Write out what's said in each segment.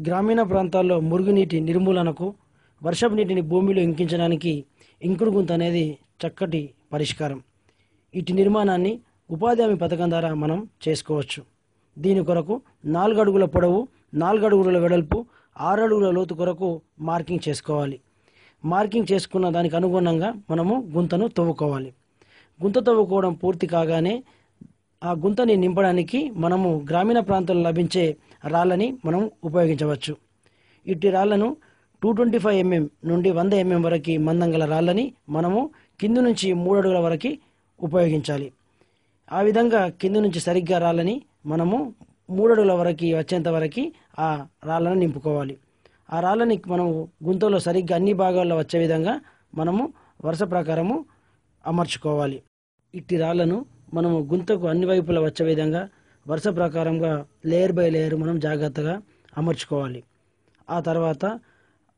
గ్రామీణ ప్రాంతాల్లో మురుగునీటి నిర్మూలనకు వర్షపు నీటిని భూమిలో ఇంకించడానికి ఇంకుడు గుంత అనేది చక్కటి పరిష్కారం. ఇటు నిర్మాణాన్ని ఉపాధి హామీ పథకం ద్వారా మనం చేసుకోవచ్చు. దీని కొరకు 4 అడుగుల పొడవు, 4 అడుగుల వెడల్పు, 6 అడుగుల లోతు కొరకు మార్కింగ్ చేసుకోవాలి. మార్కింగ్ చేసుకున్న దానికి అనుగుణంగా మనము గుంతను తవ్వుకోవాలి. గుంత తవ్వుకోవడం పూర్తి కాగానే ఆ గుంతని నింపడానికి మనము గ్రామీణ ప్రాంతాల్లో లభించే రాళ్ళని మనం ఉపయోగించవచ్చు. ఇట్టి రాళ్లను 225 mm నుండి 100 mm వరకు మందం గల రాళ్ళని మనము కింది నుంచి 3 అడుగుల వరకు ఉపయోగించాలి. ఆ విధంగా కింది నుంచి సరిగ్గా రాళ్ళని మనము 3 అడుగుల వరకు వచ్చేంత వరకు ఆ రాళ్ళను నింపుకోవాలి. ఆ రాళ్ళని మనము గుంతలో సరిగ్గా అన్ని భాగాల్లో వచ్చే విధంగా మనము వరుస ప్రకారము అమర్చుకోవాలి. ఇట్టి రాళ్లను మనము గుంతకు అన్ని వైపులా వచ్చే విధంగా వరుస ప్రకారంగా లేయర్ బై లేయర్ మనం జాగ్రత్తగా అమర్చుకోవాలి. ఆ తర్వాత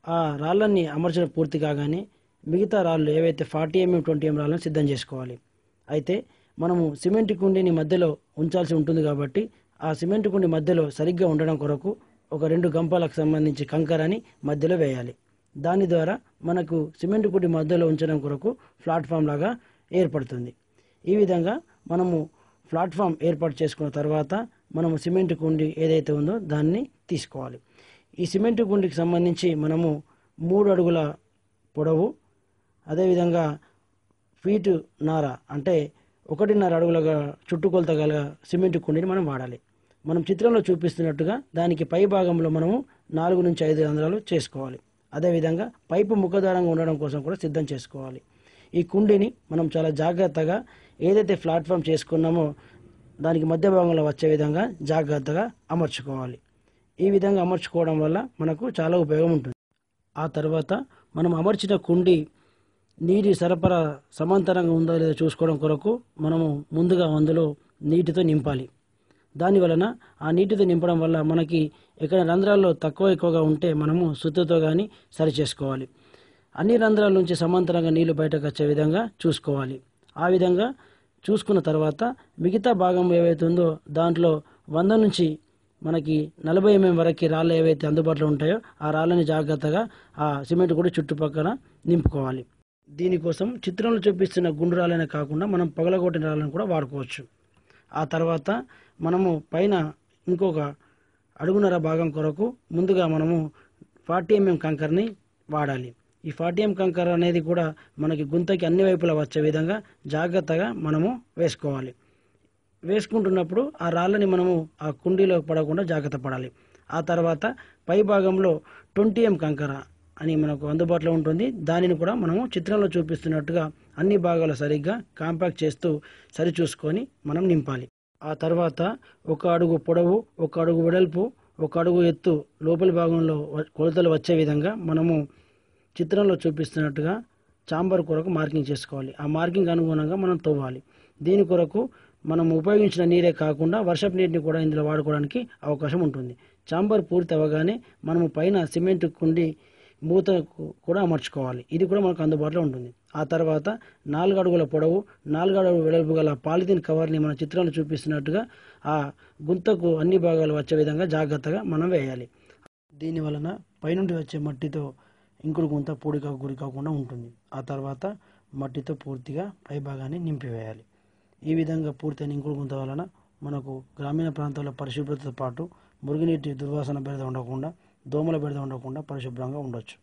ఆ రాళ్ళని అమర్చడం పూర్తి కాగానే మిగతా రాళ్ళు ఏవైతే 40 mm 20 mm రాళ్ళను సిద్ధం చేసుకోవాలి. అయితే మనము సిమెంట్ కుండీని మధ్యలో ఉంచాల్సి ఉంటుంది కాబట్టి ఆ సిమెంట్ కుండి మధ్యలో సరిగ్గా ఉండడం కొరకు ఒక 2 గంపలకు సంబంధించి కంకరని మధ్యలో వేయాలి. దాని ద్వారా మనకు సిమెంట్ కుండి మధ్యలో ఉంచడం కొరకు ప్లాట్ఫామ్ లాగా ఏర్పడుతుంది. ఈ విధంగా మనము ప్లాట్ఫామ్ ఏర్పాటు చేసుకున్న తర్వాత మనము సిమెంట్ కుండి ఏదైతే ఉందో దాన్ని తీసుకోవాలి. ఈ సిమెంట్ కుండికి సంబంధించి మనము 3 అడుగుల పొడవు, అదేవిధంగా ఫీటు నార అంటే 1.5 అడుగుల చుట్టుకొలత గల సిమెంట్ కుండిని మనం వాడాలి. మనం చిత్రంలో చూపిస్తున్నట్టుగా దానికి పై భాగంలో మనము 4 నుంచి 5 రంధ్రాలు చేసుకోవాలి. అదేవిధంగా పైపు ముఖద్వారంగా ఉండడం కోసం కూడా సిద్ధం చేసుకోవాలి. ఈ కుండిని మనం చాలా జాగ్రత్తగా ఏదైతే ప్లాట్ఫామ్ చేసుకున్నామో దానికి మధ్య భాగంలో వచ్చే విధంగా జాగ్రత్తగా అమర్చుకోవాలి. ఈ విధంగా అమర్చుకోవడం వల్ల మనకు చాలా ఉపయోగం ఉంటుంది. ఆ తర్వాత మనం అమర్చిన కుండి నీటి సరఫరా సమాంతరంగా ఉందో లేదో చూసుకోవడం కొరకు మనము ముందుగా అందులో నీటితో నింపాలి. దానివలన ఆ నీటితో నింపడం వల్ల మనకి ఎక్కడ రంధ్రాల్లో తక్కువ ఎక్కువగా ఉంటే మనము సుత్తితో కానీ సరి చేసుకోవాలి. అన్ని రంధ్రాల నుంచి సమాంతరంగా నీళ్లు బయటకు వచ్చే విధంగా చూసుకోవాలి. ఆ విధంగా చూసుకున్న తర్వాత మిగతా భాగం ఏవైతే ఉందో దాంట్లో 100 నుంచి మనకి 40 mm వరకు రాళ్ళు ఏవైతే అందుబాటులో ఉంటాయో ఆ రాళ్ళని జాగ్రత్తగా ఆ సిమెంట్ కూడా చుట్టుపక్కల నింపుకోవాలి. దీనికోసం చిత్రంలో చూపిస్తున్న గుండు రాళ్ళనే కాకుండా మనం పగలగొట్టిన రాళ్ళను కూడా వాడుకోవచ్చు. ఆ తర్వాత మనము పైన ఇంకొక 1.5 అడుగుల భాగం కొరకు ముందుగా మనము 40 mm కంకరని వాడాలి. ఈ 40 mm కంకర అనేది కూడా మనకి గుంతకి అన్ని వైపులా వచ్చే విధంగా జాగ్రత్తగా మనము వేసుకోవాలి. వేసుకుంటున్నప్పుడు ఆ రాళ్ళని మనము ఆ కుండీలో పడకుండా జాగ్రత్త పడాలి. ఆ తర్వాత పై భాగంలో 20 mm కంకర అని మనకు అందుబాటులో ఉంటుంది. దానిని కూడా మనము చిత్రంలో చూపిస్తున్నట్టుగా అన్ని భాగాలు సరిగ్గా కాంపాక్ట్ చేస్తూ సరి చూసుకొని మనం నింపాలి. ఆ తర్వాత 1 అడుగు పొడవు, 1 అడుగు వెడల్పు, 1 అడుగు ఎత్తు లోపలి భాగంలో కొలతలు వచ్చే విధంగా మనము చిత్రంలో చూపిస్తున్నట్టుగా చాంబర్ కొరకు మార్కింగ్ చేసుకోవాలి. ఆ మార్కింగ్ అనుగుణంగా మనం తవ్వాలి. దీని కొరకు మనం ఉపయోగించిన నీరే కాకుండా వర్షపు నీటిని కూడా ఇందులో వాడుకోవడానికి అవకాశం ఉంటుంది. చాంబర్ పూర్తి అవ్వగానే మనము పైన సిమెంట్ కుండి మూత కూడా అమర్చుకోవాలి. ఇది కూడా మనకు అందుబాటులో ఉంటుంది. ఆ తర్వాత 4 అడుగుల పొడవు, 4 అడుగుల వెడల్పు గల పాలిథిన్ కవర్ని మన చిత్రంలో చూపిస్తున్నట్టుగా ఆ గుంతకు అన్ని భాగాలు వచ్చే విధంగా జాగ్రత్తగా మనం వేయాలి. దీనివలన పైనుండి వచ్చే మట్టితో ఇంకుడు గుంత పూడికకు గురి కాకుండా ఉంటుంది. ఆ తర్వాత మట్టితో పూర్తిగా పై భాగాన్ని నింపివేయాలి. ఈ విధంగా పూర్తయిన ఇంకుడు గుంత వలన మనకు గ్రామీణ ప్రాంతాల్లో పరిశుభ్రతతో పాటు మురుగునీటి దుర్వాసన బెడద ఉండకుండా, దోమల బెడద ఉండకుండా పరిశుభ్రంగా ఉండొచ్చు.